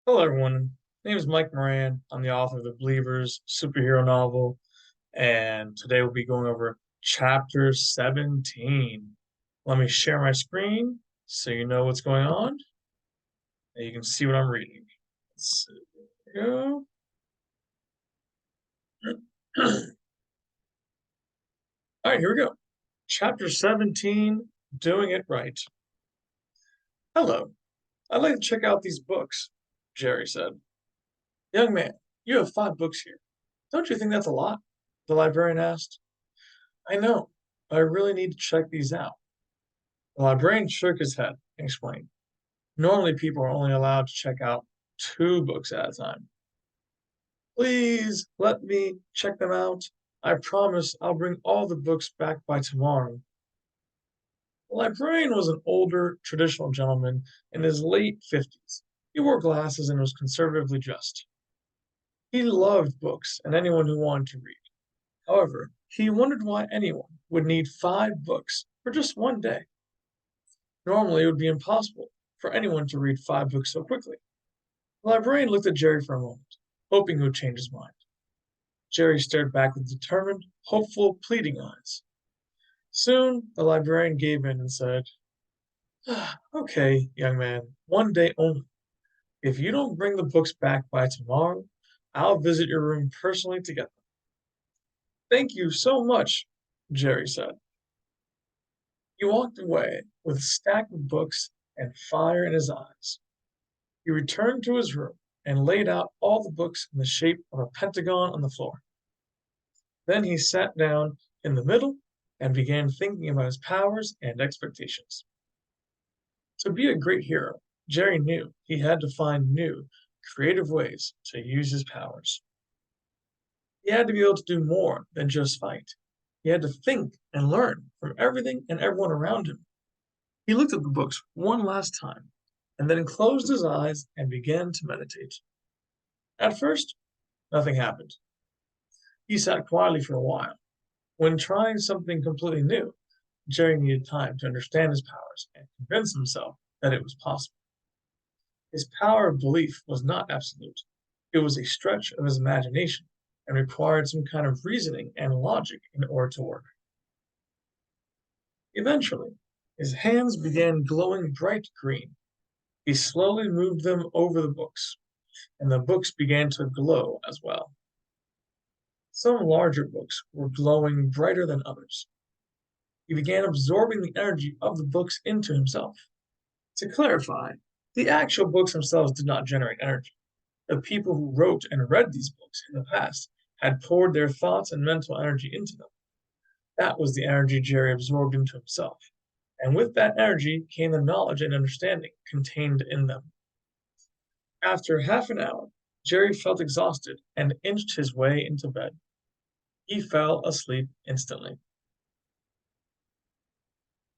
Hello, everyone. My name is Mike Moran. I'm the author of the Believers superhero novel, and today we'll be going over chapter 17. Let me share my screen so you know what's going on, and you can see what I'm reading. Let's see. Here we go. All right, here we go. Chapter 17, Doing It Right. Hello. I'd like to check out these books, Jerry said. Young man, you have 5 books here. Don't you think that's a lot? The librarian asked. I know, but I really need to check these out. The librarian shook his head and explained, normally people are only allowed to check out 2 books at a time. Please let me check them out. I promise I'll bring all the books back by tomorrow. The librarian was an older, traditional gentleman in his late 50s. He wore glasses and was conservatively dressed. He loved books and anyone who wanted to read. However, he wondered why anyone would need 5 books for just one day. Normally, it would be impossible for anyone to read 5 books so quickly. The librarian looked at Jerry for a moment, hoping he would change his mind. Jerry stared back with determined, hopeful, pleading eyes. Soon, the librarian gave in and said, Okay, young man, one day only. If you don't bring the books back by tomorrow, I'll visit your room personally to get them. Thank you so much, Jerry said. He walked away with a stack of books and fire in his eyes. He returned to his room and laid out all the books in the shape of a pentagon on the floor. Then he sat down in the middle and began thinking about his powers and expectations. To be a great hero, Jerry knew he had to find new, creative ways to use his powers. He had to be able to do more than just fight. He had to think and learn from everything and everyone around him. He looked at the books one last time and then closed his eyes and began to meditate. At first, nothing happened. He sat quietly for a while. When trying something completely new, Jerry needed time to understand his powers and convince himself that it was possible. His power of belief was not absolute. It was a stretch of his imagination and required some kind of reasoning and logic in order to work. Eventually, his hands began glowing bright green. He slowly moved them over the books, and the books began to glow as well. Some larger books were glowing brighter than others. He began absorbing the energy of the books into himself. To clarify, the actual books themselves did not generate energy. The people who wrote and read these books in the past had poured their thoughts and mental energy into them. That was the energy Jerry absorbed into himself. And with that energy came the knowledge and understanding contained in them. After half an hour, Jerry felt exhausted and inched his way into bed. He fell asleep instantly.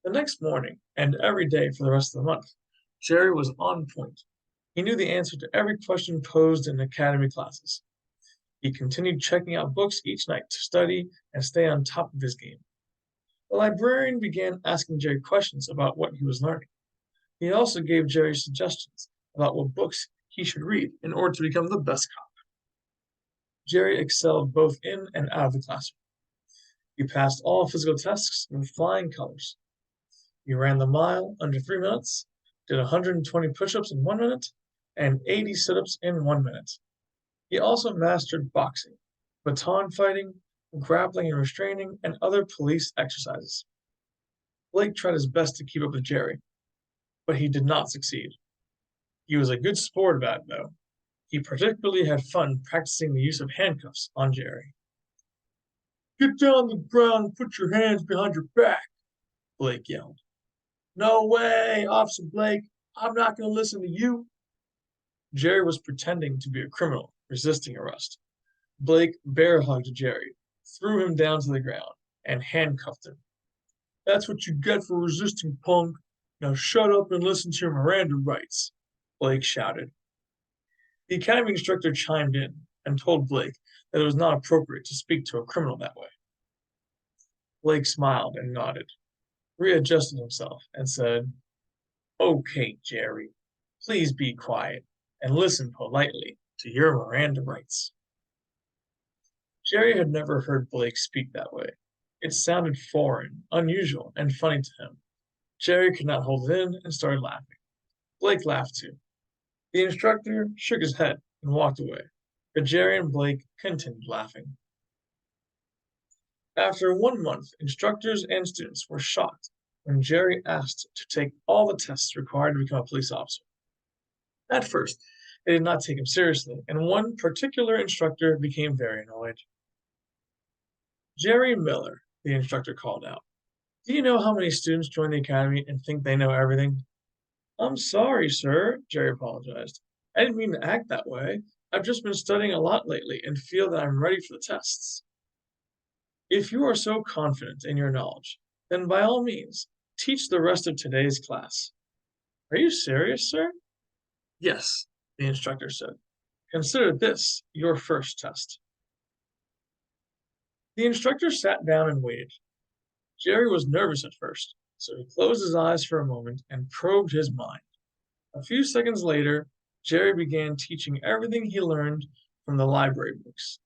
The next morning, and every day for the rest of the month, Jerry was on point. He knew the answer to every question posed in academy classes. He continued checking out books each night to study and stay on top of his game. The librarian began asking Jerry questions about what he was learning. He also gave Jerry suggestions about what books he should read in order to become the best cop. Jerry excelled both in and out of the classroom. He passed all physical tests with flying colors. He ran the mile under 3 minutes, did 120 push ups in 1 minute, and 80 sit ups in 1 minute. He also mastered boxing, baton fighting, grappling and restraining, and other police exercises. Blake tried his best to keep up with Jerry, but he did not succeed. He was a good sport about it, though. He particularly had fun practicing the use of handcuffs on Jerry. Get down on the ground and put your hands behind your back, Blake yelled. No way, Officer Blake. I'm not going to listen to you. Jerry was pretending to be a criminal resisting arrest. Blake bear hugged Jerry, threw him down to the ground, and handcuffed him. That's what you get for resisting, punk. Now shut up and listen to your Miranda rights, Blake shouted. The academy instructor chimed in and told Blake that it was not appropriate to speak to a criminal that way. Blake smiled and nodded, readjusted himself, and said, Okay, Jerry, please be quiet and listen politely to your Miranda rights." Jerry had never heard Blake speak that way. It sounded foreign, unusual, and funny to him. Jerry could not hold it in and started laughing. Blake laughed too. The instructor shook his head and walked away, but Jerry and Blake continued laughing. After 1 month, instructors and students were shocked when Jerry asked to take all the tests required to become a police officer. At first, they did not take him seriously, and one particular instructor became very annoyed. "Jerry Miller," the instructor called out, "do you know how many students join the academy and think they know everything?" "I'm sorry, sir," Jerry apologized. "I didn't mean to act that way. I've just been studying a lot lately and feel that I'm ready for the tests." "If you are so confident in your knowledge, then by all means, teach the rest of today's class." "Are you serious, sir?" "Yes," the instructor said. "Consider this your first test." The instructor sat down and waited. Jerry was nervous at first, so he closed his eyes for a moment and probed his mind. A few seconds later, Jerry began teaching everything he learned from the library books.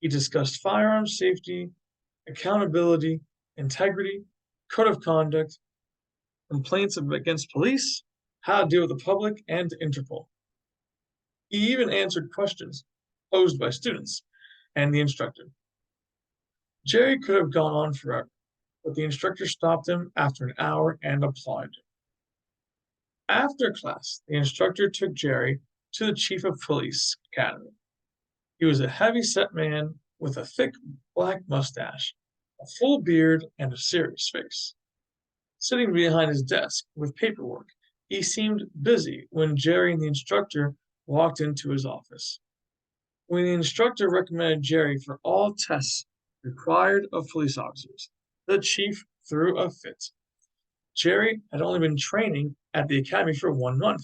He discussed firearms safety, accountability, integrity, code of conduct, complaints against police, how to deal with the public, and Interpol. He even answered questions posed by students and the instructor. Jerry could have gone on forever, but the instructor stopped him after an hour and applauded him. After class, the instructor took Jerry to the chief of police academy. He was a heavy-set man with a thick black mustache, a full beard, and a serious face. Sitting behind his desk with paperwork, he seemed busy when Jerry and the instructor walked into his office. When the instructor recommended Jerry for all tests required of police officers, the chief threw a fit. Jerry had only been training at the academy for 1 month.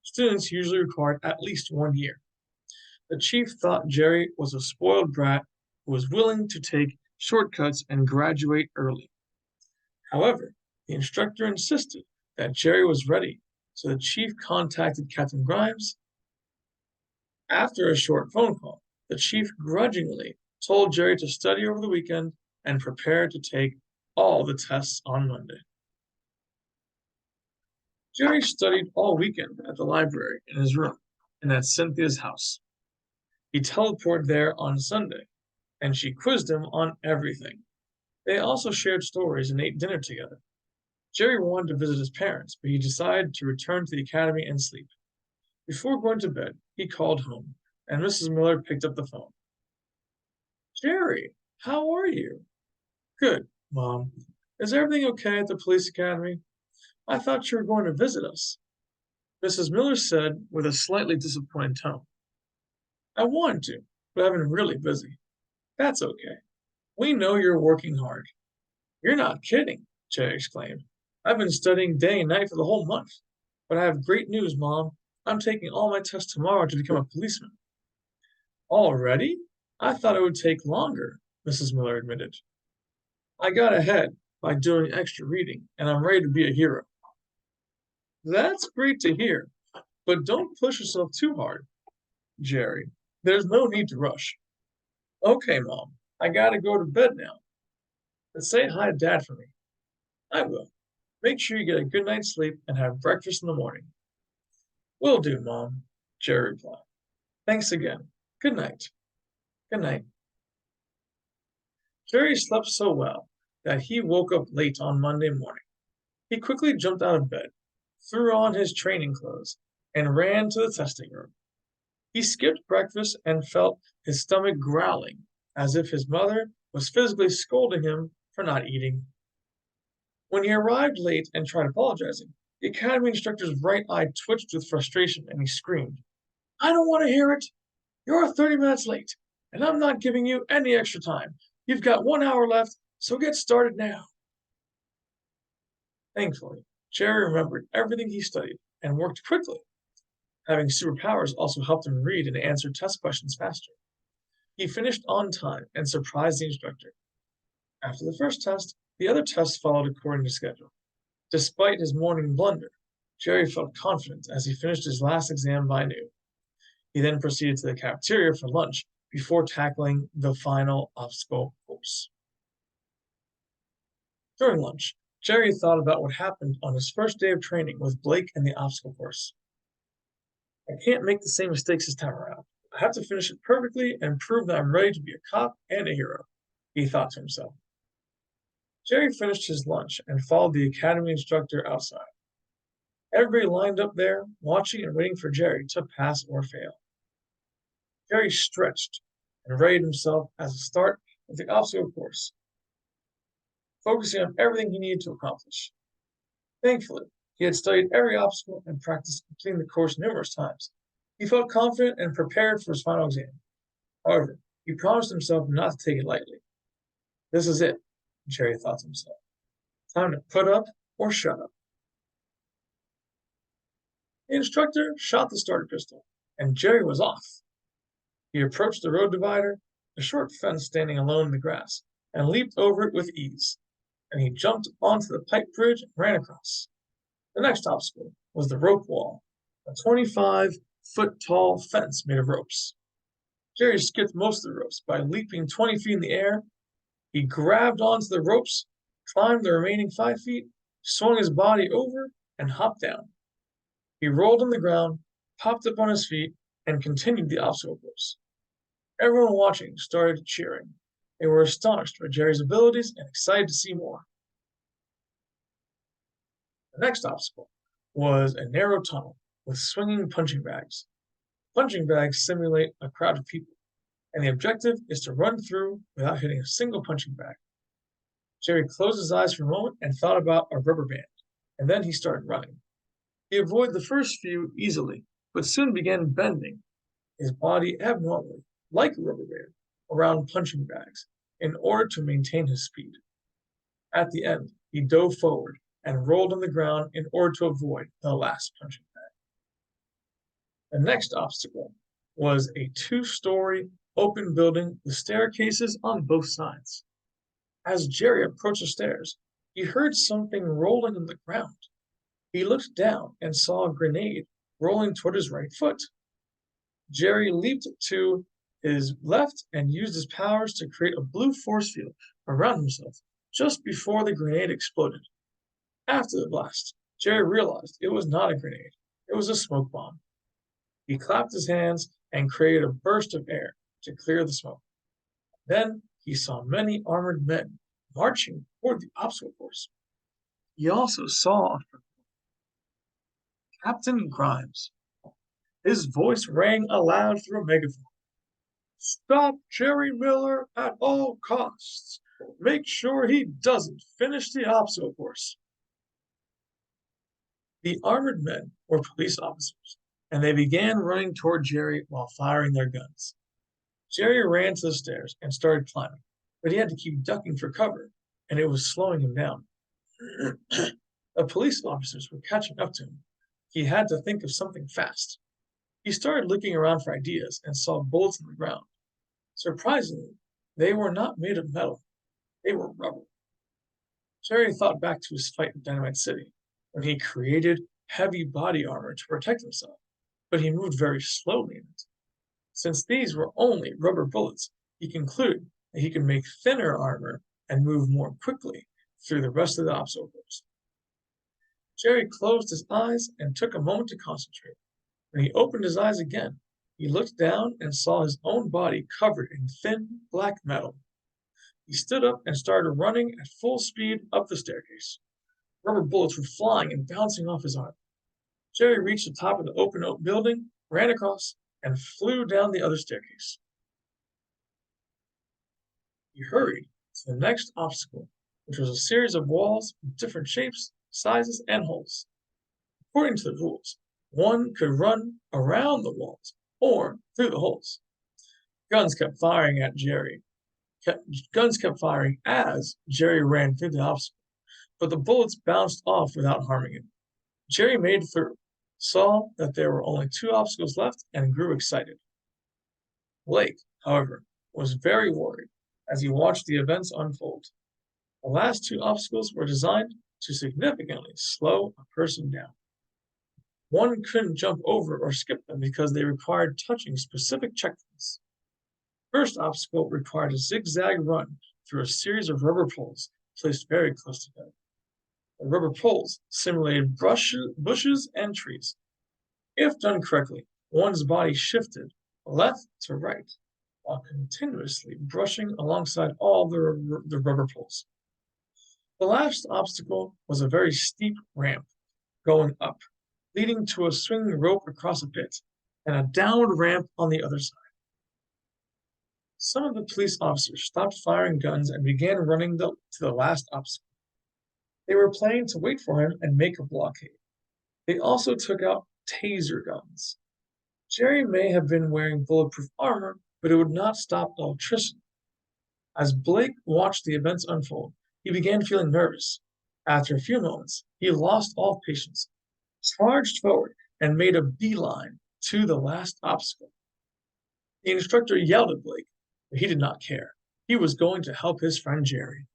Students usually required at least 1 year. The chief thought Jerry was a spoiled brat who was willing to take shortcuts and graduate early. However, the instructor insisted that Jerry was ready, so the chief contacted Captain Grimes. After a short phone call, the chief grudgingly told Jerry to study over the weekend and prepare to take all the tests on Monday. Jerry studied all weekend at the library in his room and at Cynthia's house. He teleported there on Sunday, and she quizzed him on everything. They also shared stories and ate dinner together. Jerry wanted to visit his parents, but he decided to return to the academy and sleep. Before going to bed, he called home, and Mrs. Miller picked up the phone. "Jerry, how are you?" "Good, Mom. Is everything okay at the police academy? I thought you were going to visit us," Mrs. Miller said with a slightly disappointed tone. "I wanted to, but I've been really busy." "That's okay. We know you're working hard." "You're not kidding," Jerry exclaimed. "I've been studying day and night for the whole month. But I have great news, Mom. I'm taking all my tests tomorrow to become a policeman." "Already? I thought it would take longer," Mrs. Miller admitted. "I got ahead by doing extra reading, and I'm ready to be a hero." "That's great to hear, but don't push yourself too hard, Jerry. There's no need to rush." "Okay, Mom. I gotta go to bed now. But say hi to Dad for me." "I will. Make sure you get a good night's sleep and have breakfast in the morning." "Will do, Mom," Jerry replied. "Thanks again. Good night." "Good night." Jerry slept so well that he woke up late on Monday morning. He quickly jumped out of bed, threw on his training clothes, and ran to the testing room. He skipped breakfast and felt his stomach growling, as if his mother was physically scolding him for not eating. When he arrived late and tried apologizing, the academy instructor's right eye twitched with frustration and he screamed, "I don't want to hear it! You're 30 minutes late, and I'm not giving you any extra time. You've got 1 hour left, so get started now." Thankfully, Jerry remembered everything he studied and worked quickly. Having superpowers also helped him read and answer test questions faster. He finished on time and surprised the instructor. After the first test, the other tests followed according to schedule. Despite his morning blunder, Jerry felt confident as he finished his last exam by noon. He then proceeded to the cafeteria for lunch before tackling the final obstacle course. During lunch, Jerry thought about what happened on his first day of training with Blake and the obstacle course. I can't make the same mistakes this time around. I have to finish it perfectly and prove that I'm ready to be a cop and a hero, he thought to himself. Jerry finished his lunch and followed the academy instructor outside. Everybody lined up there, watching and waiting for Jerry to pass or fail. Jerry stretched and readied himself as a start of the obstacle course, focusing on everything he needed to accomplish. Thankfully, he had studied every obstacle and practiced completing the course numerous times. He felt confident and prepared for his final exam. However, he promised himself not to take it lightly. This is it, Jerry thought to himself. Time to put up or shut up. The instructor shot the starter pistol, and Jerry was off. He approached the road divider, a short fence standing alone in the grass, and leaped over it with ease. And he jumped onto the pipe bridge and ran across. The next obstacle was the rope wall, a 25-foot-tall fence made of ropes. Jerry skipped most of the ropes by leaping 20 feet in the air. He grabbed onto the ropes, climbed the remaining 5 feet, swung his body over, and hopped down. He rolled on the ground, popped up on his feet, and continued the obstacle course. Everyone watching started cheering. They were astonished by Jerry's abilities and excited to see more. The next obstacle was a narrow tunnel with swinging punching bags. Punching bags simulate a crowd of people, and the objective is to run through without hitting a single punching bag. Jerry closed his eyes for a moment and thought about a rubber band, and then he started running. He avoided the first few easily, but soon began bending his body abnormally, like a rubber band, around punching bags in order to maintain his speed. At the end, he dove forward and rolled on the ground in order to avoid the last punching bag. The next obstacle was a 2-story open building with staircases on both sides. As Jerry approached the stairs, he heard something rolling on the ground. He looked down and saw a grenade rolling toward his right foot. Jerry leaped to his left and used his powers to create a blue force field around himself just before the grenade exploded. After the blast, Jerry realized it was not a grenade. It was a smoke bomb. He clapped his hands and created a burst of air to clear the smoke. Then he saw many armored men marching toward the obstacle course. He also saw Captain Grimes. His voice rang aloud through a megaphone. Stop Jerry Miller at all costs. Make sure he doesn't finish the obstacle course. The armored men were police officers, and they began running toward Jerry while firing their guns. Jerry ran to the stairs and started climbing, but he had to keep ducking for cover, and it was slowing him down. The police officers were catching up to him. He had to think of something fast. He started looking around for ideas and saw bullets on the ground. Surprisingly, they were not made of metal. They were rubber. Jerry thought back to his fight in Dynamite City, when he created heavy body armor to protect himself, but he moved very slowly in it. Since these were only rubber bullets, he concluded that he could make thinner armor and move more quickly through the rest of the obstacles. Jerry closed his eyes and took a moment to concentrate. When he opened his eyes again, he looked down and saw his own body covered in thin black metal. He stood up and started running at full speed up the staircase. Rubber bullets were flying and bouncing off his arm. Jerry reached the top of the open oak building, ran across, and flew down the other staircase. He hurried to the next obstacle, which was a series of walls with different shapes, sizes, and holes. According to the rules, one could run around the walls or through the holes. Guns kept firing at Jerry. Guns kept firing as Jerry ran through the obstacle, but the bullets bounced off without harming him. Jerry made it through, saw that there were only 2 obstacles left, and grew excited. Blake, however, was very worried as he watched the events unfold. The last 2 obstacles were designed to significantly slow a person down. One couldn't jump over or skip them because they required touching specific checkpoints. First obstacle required a zigzag run through a series of rubber poles placed very close together. The rubber poles simulated bushes and trees. If done correctly, one's body shifted left to right while continuously brushing alongside all the rubber poles. The last obstacle was a very steep ramp going up, leading to a swinging rope across a pit and a downward ramp on the other side. Some of the police officers stopped firing guns and began running to the last obstacle. They were planning to wait for him and make a blockade. They also took out taser guns. Jerry may have been wearing bulletproof armor, but it would not stop electricity. As Blake watched the events unfold, he began feeling nervous. After a few moments, he lost all patience, charged forward, and made a beeline to the last obstacle. The instructor yelled at Blake, but he did not care. He was going to help his friend Jerry.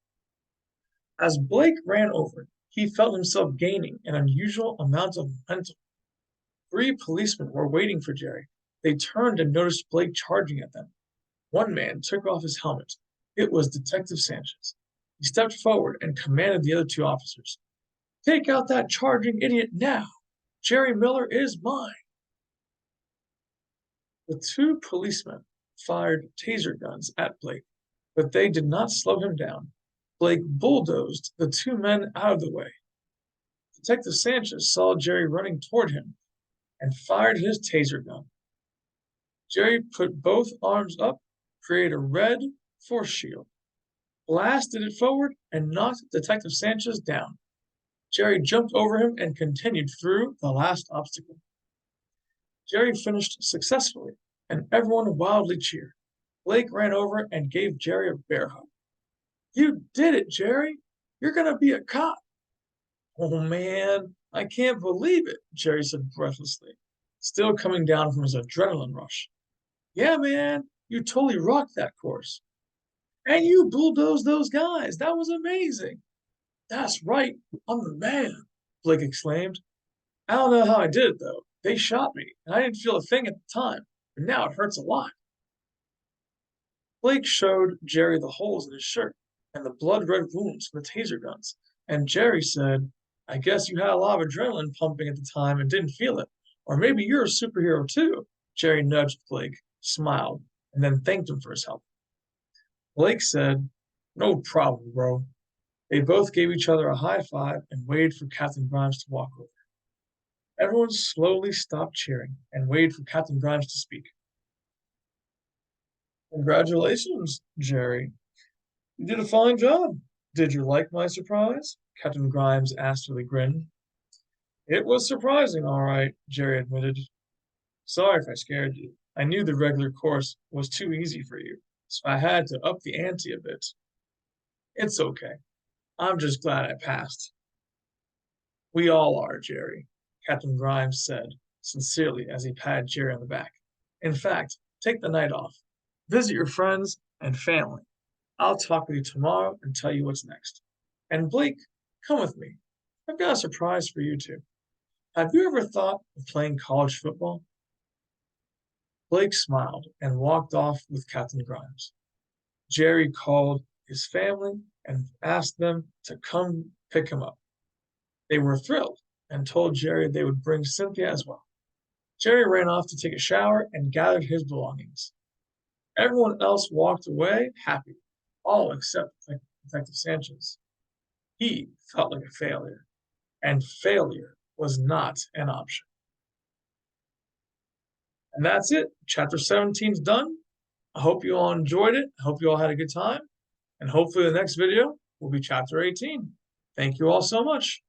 As Blake ran over, he felt himself gaining an unusual amount of momentum. 3 policemen were waiting for Jerry. They turned and noticed Blake charging at them. One man took off his helmet. It was Detective Sanchez. He stepped forward and commanded the other 2 officers. "Take out that charging idiot now! Jerry Miller is mine!" The 2 policemen fired taser guns at Blake, but they did not slow him down. Blake bulldozed the 2 men out of the way. Detective Sanchez saw Jerry running toward him and fired his taser gun. Jerry put both arms up, created a red force shield, blasted it forward, and knocked Detective Sanchez down. Jerry jumped over him and continued through the last obstacle. Jerry finished successfully, and everyone wildly cheered. Blake ran over and gave Jerry a bear hug. "You did it, Jerry! You're going to be a cop!" "Oh, man, I can't believe it," Jerry said breathlessly, still coming down from his adrenaline rush. "Yeah, man, you totally rocked that course. And you bulldozed those guys. That was amazing." "That's right, I'm the man," Blake exclaimed. "I don't know how I did it, though. They shot me, and I didn't feel a thing at the time, but now it hurts a lot." Blake showed Jerry the holes in his shirt and the blood-red wounds from the taser guns, and Jerry said, "I guess you had a lot of adrenaline pumping at the time and didn't feel it. Or maybe you're a superhero too." Jerry nudged Blake, smiled, and then thanked him for his help. Blake said, "No problem, bro." They both gave each other a high five and waited for Captain Grimes to walk over. Everyone slowly stopped cheering and waited for Captain Grimes to speak. "Congratulations, Jerry. You did a fine job. Did you like my surprise?" Captain Grimes asked with a grin. "It was surprising, all right," Jerry admitted. "Sorry if I scared you. I knew the regular course was too easy for you, so I had to up the ante a bit." "It's okay. I'm just glad I passed." "We all are, Jerry," Captain Grimes said sincerely as he patted Jerry on the back. "In fact, take the night off. Visit your friends and family. I'll talk with you tomorrow and tell you what's next. And Blake, come with me. I've got a surprise for you too. Have you ever thought of playing college football?" Blake smiled and walked off with Captain Grimes. Jerry called his family and asked them to come pick him up. They were thrilled and told Jerry they would bring Cynthia as well. Jerry ran off to take a shower and gathered his belongings. Everyone else walked away happy, all except Detective Sanchez. He felt like a failure, and failure was not an option. And that's it. Chapter 17 is done. I hope you all enjoyed it. I hope you all had a good time. And hopefully the next video will be chapter 18. Thank you all so much.